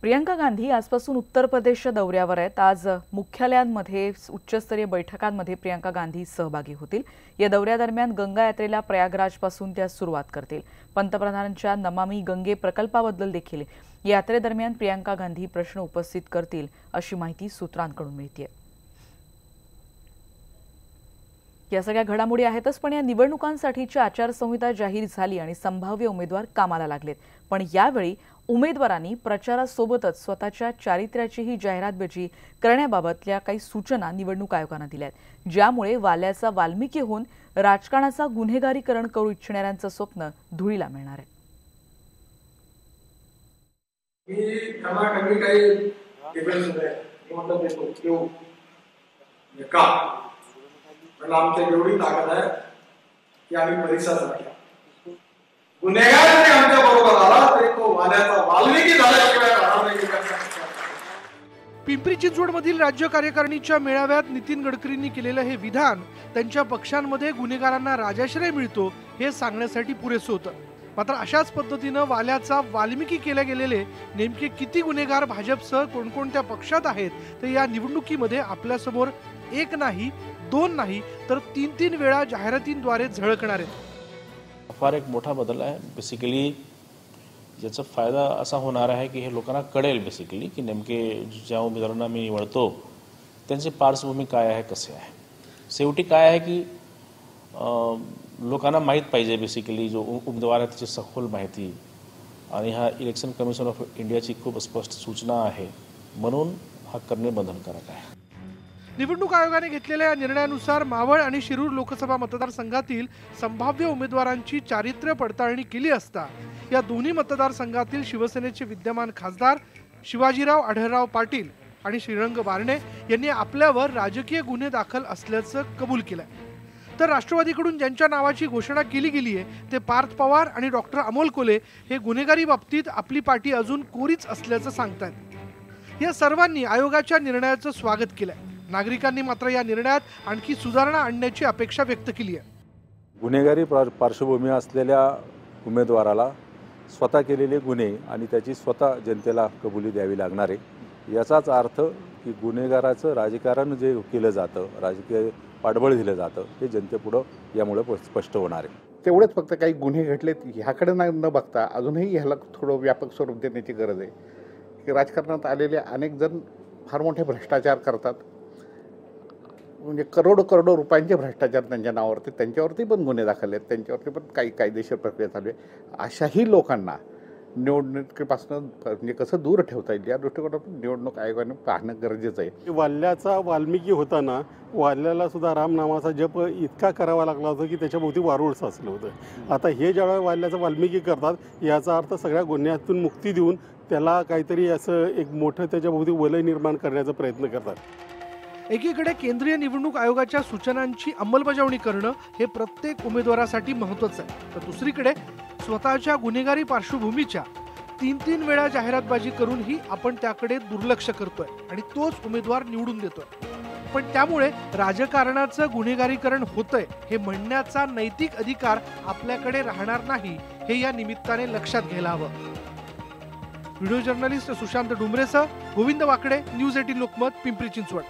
प्रियंका गांधी आजपासून उत्तर प्रदेशच्या दौऱ्यावर आहेत। आज मुख्यालयांमध्ये उच्चस्तरीय बैठकांमध्ये प्रियंका गांधी सहभागी होतील। या दौऱ्यादरम्यान गंगा यात्रेला प्रयागराजपासून त्या सुरुवात करतील। पंतप्रधानांच्या नमामि गंगे प्रकल्पाबद्दल देखील यात्रेदरम्यान प्रियंका गांधी प्रश्न उपस्थित करतील अशी माहिती सूत्रांकडून मिळते। या सगळ्या घडामोडी आहेतच, पण या निवडणुकांसाठीची आचारसंहिता जाहीर झाली आणि संभाव्य उमेदवार कामाला लागलेत। पण यावेळी उमेदवारांनी प्रचारासोबतच स्वतःच्या चारित्र्याचीही जाहिरातबाजी करण्याबाबतल्या काही सूचना निवडणूक आयोगाने दिल्यात, ज्यामुळे वाल्याचा वाल्मिकी होऊन राजकारणाचा गुन्हेगारीकरण करू इच्छिणाऱ्यांचं स्वप्न धुळीला मिळणार आहे। आमच्या एवढी ताकद आहे की आम्ही परीक्षा झाली। गुन्हेगार जरी आमच्या बरोबर आला तरी तो वाल्याचा वाल्मिकी झाल्याशिवाय राहणार नाही। पिंपरी चिंचवडमधील राज्य कार्यकारिणीच्या मेळाव्यात नितीन गडकरींनी केलेलं हे विधान त्यांच्या पक्षांमध्ये गुन्हेगारांना राजाश्रय मिळतो हे सांगण्यासाठी पुरेसं होतं। मात्र अशाच पद्धतीनं वाल्याचा वाल्मिकी केले गेलेले नेमके किती गुन्हेगार भाजपसह कोणकोणत्या पक्षात आहेत ते या निवडणुकीमध्ये आपल्यासमोर एक नाही, दोन नाही तर तीन वेळा जाहिरातींद्वारे झळकणार आहेत। फार एक मोठा बदल आहे। बेसिकली याचा फायदा असा होणार आहे की हे लोकांना कळेल बेसिकली की नेमके ज्या उमेदवारांना मी निवडतो त्यांची पार्श्वभूमी काय आहे, कसे आहे। शेवटी काय आहे की लोकांना माहीत पाहिजे बेसिकली जो उमेदवार आहे त्याची सखोल माहिती, आणि हा इलेक्शन कमिशन ऑफ इंडियाची खूप स्पष्ट सूचना आहे, म्हणून हा करणे बंधनकारक आहे। निवडणूक आयोगाने घेतलेल्या या निर्णयानुसार मावळ आणि शिरूर लोकसभा मतदारसंघातील संभाव्य उमेदवारांची चारित्र्य पडताळणी केली असता या दोन्ही मतदारसंघातील शिवसेनेचे विद्यमान खासदार शिवाजीराव आढळराव पाटील आणि श्रीरंग बारणे यांनी आपल्यावर राजकीय गुन्हे दाखल असल्याचं कबूल केलंय। तर राष्ट्रवादीकडून ज्यांच्या नावाची घोषणा केली गेली आहे ते पार्थ पवार आणि डॉक्टर अमोल कोले हे गुन्हेगारी बाबतीत आपली पार्टी अजून कोरीच असल्याचं सांगतायत। या सर्वांनी आयोगाच्या निर्णयाचं स्वागत केलंय। नागरिकांनी मात्र या निर्णयात आणखी सुधारणा आणण्याची अपेक्षा व्यक्त केली आहे। गुन्हेगारी पार्श्वभूमी असलेल्या उमेदवाराला स्वतः केलेले गुन्हे आणि त्याची स्वतः जनतेला कबुली द्यावी लागणार आहे। याचाच अर्थ की गुन्हेगाराचं राजकारण जे केलं जातं, राजकीय पाठबळ दिलं जातं, हे जनतेपुढं यामुळे स्पष्ट होणार आहे। तेवढेच फक्त काही गुन्हे घडलेत ह्याकडे न बघता अजूनही ह्याला थोडं व्यापक स्वरूप देण्याची गरज आहे की राजकारणात आलेले अनेक जण फार मोठे भ्रष्टाचार करतात, म्हणजे करोडो रुपयांचे भ्रष्टाचार त्यांच्या नावावरती, त्यांच्यावरती पण गुन्हे दाखल आहेत, त्यांच्यावरती पण काही कायदेशीर प्रक्रिया चालू आहे। अशाही लोकांना निवडणुकीपासून म्हणजे कसं दूर ठेवता येईल या दृष्टिकोनातून निवडणूक आयोगाने पाहणं गरजेचं आहे। वाल्याचा वाल्मिकी होताना वाल्याला सुद्धा राम नामाचा जप इतका करावा लागला होता की त्याच्याभोवती वारूळ साचलं होतं। आता हे ज्यावेळेला वाल्याचा वाल्मिकी करतात याचा अर्थ सगळ्या गुन्ह्यातून मुक्ती देऊन त्याला काहीतरी असं एक मोठं त्याच्याभोवती वलय निर्माण करण्याचा प्रयत्न करतात। एकीकडे केंद्रीय निवडणूक आयोगाच्या सूचनांची अंमलबजावणी करणं हे प्रत्येक उमेदवारासाठी महत्त्वाचं आहे, तर दुसरीकडे स्वतःच्या गुन्हेगारी पार्श्वभूमीच्या तीन वेळा जाहिरातबाजी करूनही आपण त्याकडे दुर्लक्ष करतोय आणि तोच उमेदवार निवडून देतोय। पण त्यामुळे राजकारणाचं गुन्हेगारीकरण होतंय हे म्हणण्याचा नैतिक अधिकार आपल्याकडे राहणार नाही, हे या निमित्ताने लक्षात घ्यायला हवं। व्हिडिओ जर्नलिस्ट सुशांत डुंबरेसह गोविंद वाकडे, न्यूज 18 लोकमत, पिंपरी चिंचवड।